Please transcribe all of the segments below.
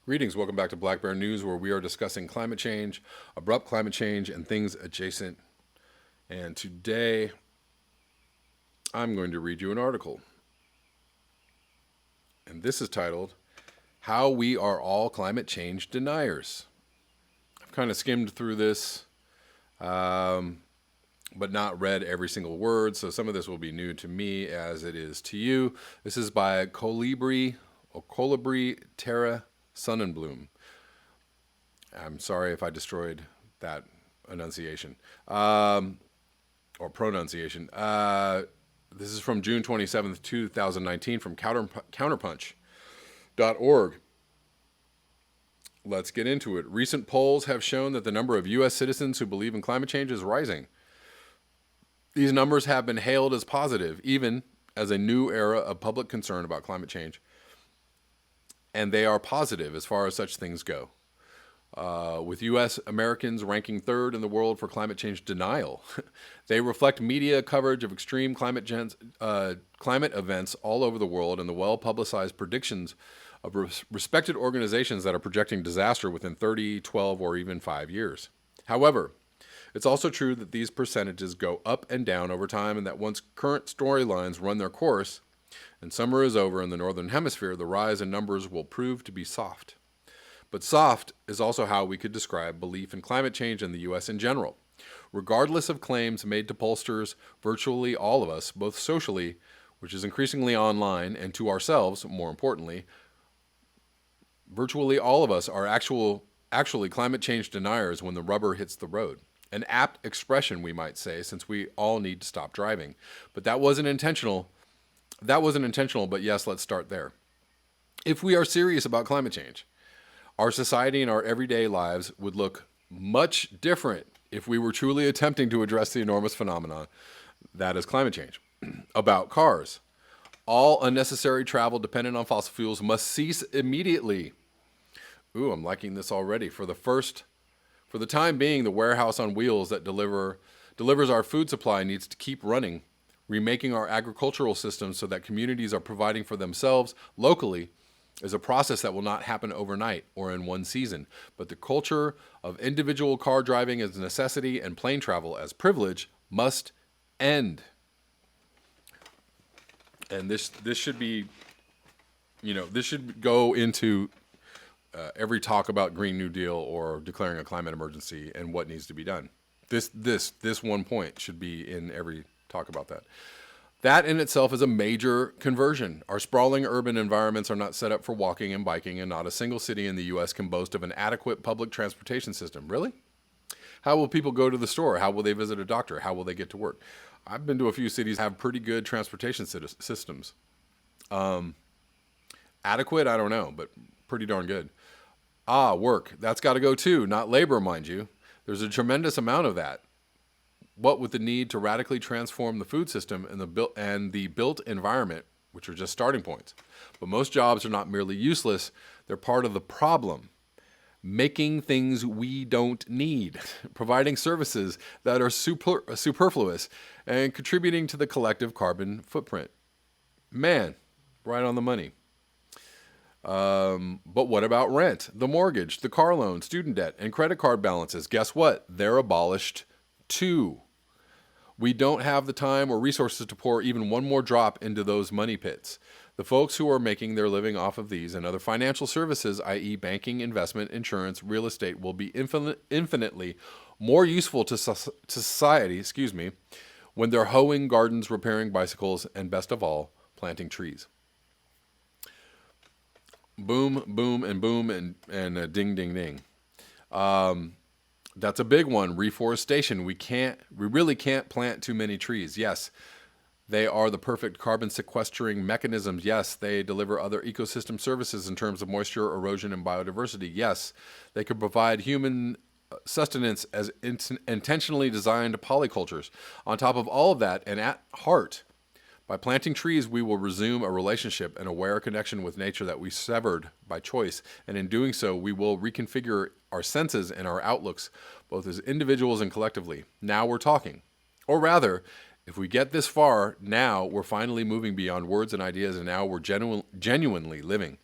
Greetings, welcome back to Black Bear News, where we are discussing climate change, abrupt climate change, and things adjacent. And today, I'm going to read you an article. And this is titled, How We Are All Climate Change Deniers. I've kind of skimmed through this, but not read every single word, so some of this will be new to me as it is to you. This is by Colibri Terra Sonnenblum. I'm sorry if I destroyed that enunciation or pronunciation. This is from June 27th, 2019 from counterpunch.org. Let's get into it. Recent polls have shown that the number of U.S. citizens who believe in climate change is rising. These numbers have been hailed as positive, even as a new era of public concern about climate change. And they are positive as far as such things go. With U.S. Americans ranking third in the world for climate change denial. They reflect media coverage of extreme climate events all over the world and the well-publicized predictions of respected organizations that are projecting disaster within 30, 12, or even 5 years. However, it's also true that these percentages go up and down over time, and that once current storylines run their course and summer is over in the Northern Hemisphere, the rise in numbers will prove to be soft. But soft is also how we could describe belief in climate change in the U.S. in general. Regardless of claims made to pollsters, virtually all of us, both socially, which is increasingly online, and to ourselves, more importantly, virtually all of us are actually climate change deniers when the rubber hits the road. An apt expression, we might say, since we all need to stop driving. But that wasn't intentional, but yes, let's start there. If we are serious about climate change, our society and our everyday lives would look much different if we were truly attempting to address the enormous phenomenon that is climate change. About cars. All unnecessary travel dependent on fossil fuels must cease immediately. Ooh, I'm liking this already. For the time being, the warehouse on wheels that delivers our food supply needs to keep running, remaking our agricultural system so that communities are providing for themselves locally is a process that will not happen overnight or in one season. But the culture of individual car driving as a necessity and plane travel as privilege must end. And this should be, this should go into every talk about Green New Deal or declaring a climate emergency and what needs to be done. This one point should be in every talk about that. That in itself is a major conversion. Our sprawling urban environments are not set up for walking and biking, and not a single city in the U.S. can boast of an adequate public transportation system. Really? How will people go to the store? How will they visit a doctor? How will they get to work? I've been to a few cities that have pretty good transportation systems. Adequate? I don't know, but pretty darn good. Work. That's got to go too, not labor, mind you. There's a tremendous amount of that. What with the need to radically transform the food system and the built environment, which are just starting points. But most jobs are not merely useless, they're part of the problem. Making things we don't need, providing services that are superfluous, and contributing to the collective carbon footprint. Man, right on the money. But what about rent, the mortgage, the car loan, student debt, and credit card balances? Guess what? They're abolished too. We don't have the time or resources to pour even one more drop into those money pits. The folks who are making their living off of these and other financial services, i.e. banking, investment, insurance, real estate, will be infinitely more useful to society, when they're hoeing gardens, repairing bicycles, and best of all, planting trees. Boom, boom, and boom, and ding, ding, ding. That's a big one. Reforestation. We really can't plant too many trees. Yes, they are the perfect carbon sequestering mechanisms. Yes, they deliver other ecosystem services in terms of moisture, erosion, and biodiversity. Yes, they could provide human sustenance as intentionally designed polycultures. On top of all of that, and at heart, by planting trees, we will resume a relationship and aware connection with nature that we severed by choice. And in doing so, we will reconfigure our senses and our outlooks, both as individuals and collectively. Now we're talking. Or rather, if we get this far, now we're finally moving beyond words and ideas, and now we're genuinely living.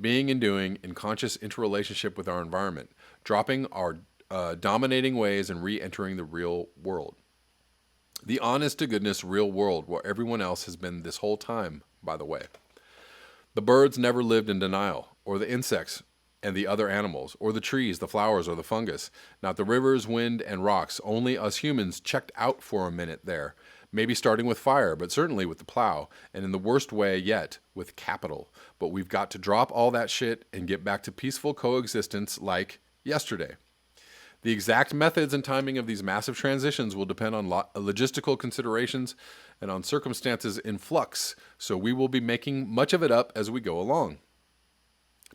being and doing in conscious interrelationship with our environment, dropping our dominating ways and re-entering the real world. The honest-to-goodness real world where everyone else has been this whole time, by the way. The birds never lived in denial, or the insects and the other animals, or the trees, the flowers, or the fungus. Not the rivers, wind, and rocks. Only us humans checked out for a minute there. Maybe starting with fire, but certainly with the plow, and in the worst way yet, with capital. But we've got to drop all that shit and get back to peaceful coexistence like yesterday. The exact methods and timing of these massive transitions will depend on logistical considerations and on circumstances in flux, so we will be making much of it up as we go along.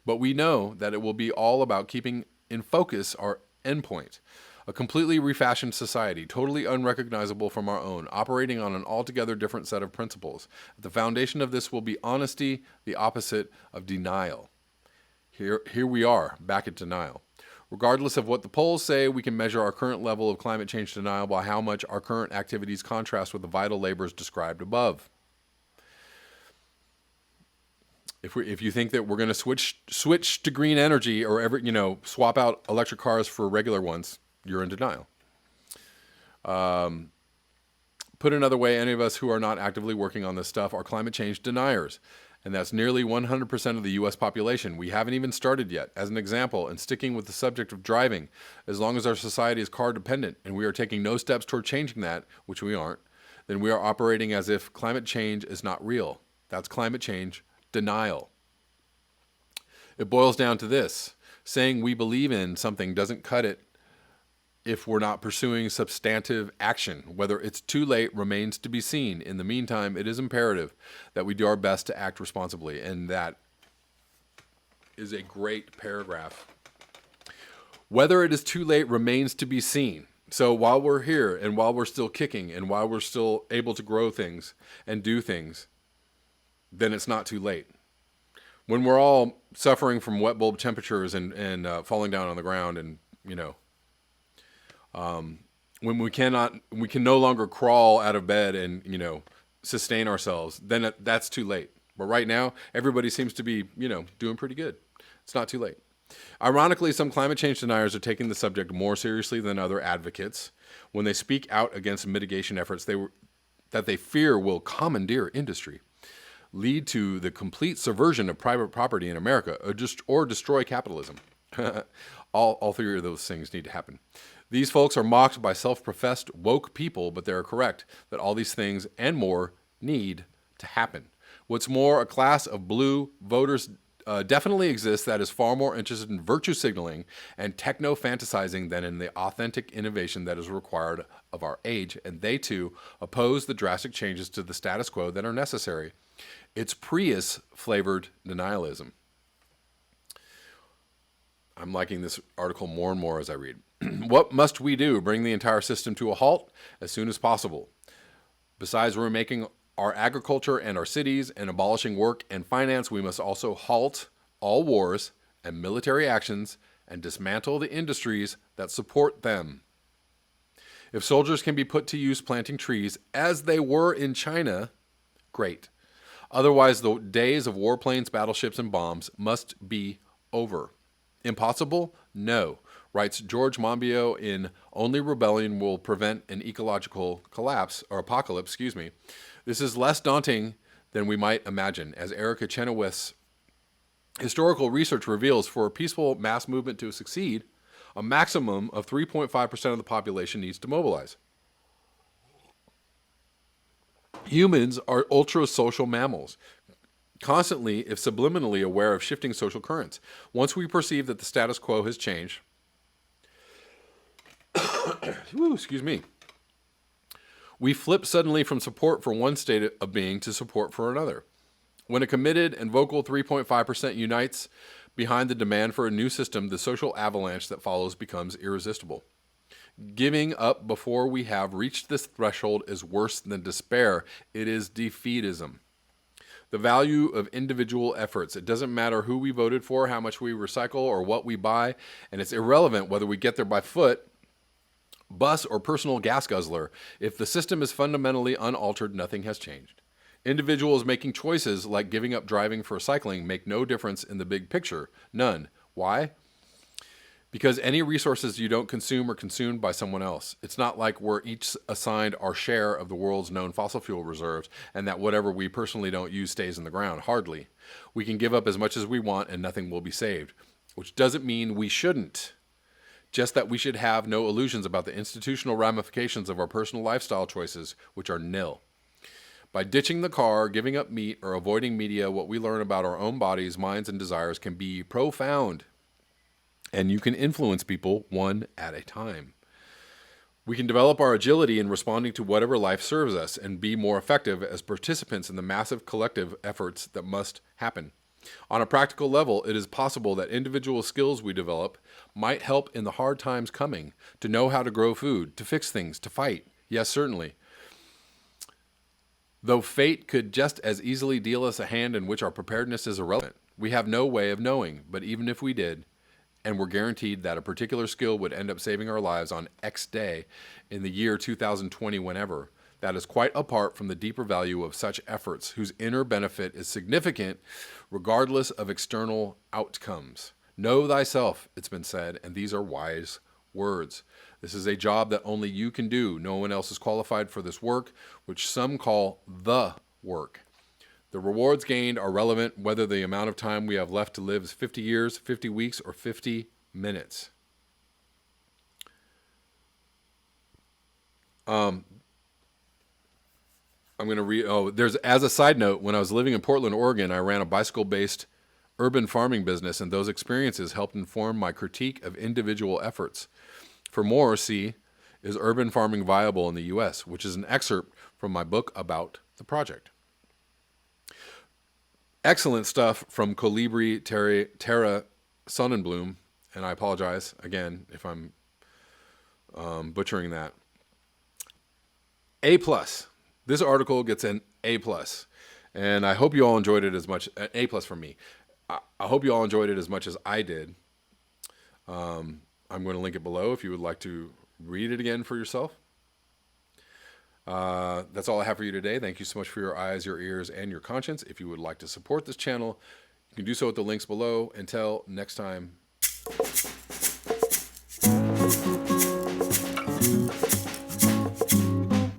But we know that it will be all about keeping in focus our endpoint, a completely refashioned society, totally unrecognizable from our own, operating on an altogether different set of principles. At the foundation of this will be honesty, the opposite of denial. Here we are, back at denial. Regardless of what the polls say, we can measure our current level of climate change denial by how much our current activities contrast with the vital labors described above. If you think that we're going to switch to green energy or swap out electric cars for regular ones, you're in denial. Put another way, any of us who are not actively working on this stuff are climate change deniers. And that's nearly 100% of the U.S. population. We haven't even started yet. As an example, and sticking with the subject of driving, as long as our society is car dependent and we are taking no steps toward changing that, which we aren't, then we are operating as if climate change is not real. That's climate change denial. It boils down to this. Saying we believe in something doesn't cut it if we're not pursuing substantive action. Whether it's too late remains to be seen. In the meantime, it is imperative that we do our best to act responsibly. And that is a great paragraph. Whether it is too late remains to be seen. So while we're here and while we're still kicking and while we're still able to grow things and do things, then it's not too late. When we're all suffering from wet bulb temperatures and falling down on the ground and, when we can no longer crawl out of bed and, sustain ourselves, then that's too late. But right now, everybody seems to be, doing pretty good. It's not too late. Ironically, some climate change deniers are taking the subject more seriously than other advocates when they speak out against mitigation efforts that they fear will commandeer industry, lead to the complete subversion of private property in America, or destroy capitalism. All three of those things need to happen. These folks are mocked by self-professed woke people, but they are correct that all these things and more need to happen. What's more, a class of blue voters definitely exists that is far more interested in virtue signaling and techno-fantasizing than in the authentic innovation that is required of our age, and they too oppose the drastic changes to the status quo that are necessary. It's Prius-flavored denialism. I'm liking this article more and more as I read. What must we do? Bring the entire system to a halt as soon as possible. Besides remaking our agriculture and our cities and abolishing work and finance, we must also halt all wars and military actions and dismantle the industries that support them. If soldiers can be put to use planting trees as they were in China, great. Otherwise, the days of warplanes, battleships, and bombs must be over. Impossible? No, writes George Monbiot in Only Rebellion Will Prevent an Ecological Apocalypse. This is less daunting than we might imagine, as Erica Chenoweth's historical research reveals. For a peaceful mass movement to succeed, a maximum of 3.5% of the population needs to mobilize. Humans are ultra-social mammals, constantly, if subliminally, aware of shifting social currents. Once we perceive that the status quo has changed, we flip suddenly from support for one state of being to support for another. When a committed and vocal 3.5% unites behind the demand for a new system, the social avalanche that follows becomes irresistible. Giving up before we have reached this threshold is worse than despair. It is defeatism. The value of individual efforts. It doesn't matter who we voted for, how much we recycle, or what we buy, and it's irrelevant whether we get there by foot, bus, or personal gas guzzler. If the system is fundamentally unaltered, nothing has changed. Individuals making choices like giving up driving for cycling make no difference in the big picture. None. Why? Because any resources you don't consume are consumed by someone else. It's not like we're each assigned our share of the world's known fossil fuel reserves and that whatever we personally don't use stays in the ground. Hardly. We can give up as much as we want and nothing will be saved. Which doesn't mean we shouldn't. Just that we should have no illusions about the institutional ramifications of our personal lifestyle choices, which are nil. By ditching the car, giving up meat, or avoiding media, what we learn about our own bodies, minds, and desires can be profound. And you can influence people one at a time. We can develop our agility in responding to whatever life serves us and be more effective as participants in the massive collective efforts that must happen. On a practical level, it is possible that individual skills we develop might help in the hard times coming, to know how to grow food, to fix things, to fight. Yes, certainly. Though fate could just as easily deal us a hand in which our preparedness is irrelevant. We have no way of knowing, but even if we did, and were guaranteed that a particular skill would end up saving our lives on X day in the year 2020 whenever, that is quite apart from the deeper value of such efforts whose inner benefit is significant regardless of external outcomes. Know thyself, it's been said, and these are wise words. This is a job that only you can do. No one else is qualified for this work, which some call the work. The rewards gained are relevant whether the amount of time we have left to live is 50 years, 50 weeks, or 50 minutes. I'm going to read, as a side note, when I was living in Portland, Oregon, I ran a bicycle-based urban farming business, and those experiences helped inform my critique of individual efforts. For more, see, Is Urban Farming Viable in the U.S., which is an excerpt from my book about the project. Excellent stuff from Colibri Terra Sonnenblum, and I apologize again if I'm butchering that. A+. This article gets an A+, and I hope you all enjoyed it as much. An A+ from me. I hope you all enjoyed it as much as I did. I'm going to link it below if you would like to read it again for yourself. That's all I have for you today. Thank you so much for your eyes, your ears, and your conscience. If you would like to support this channel, you can do so at the links below. Until next time,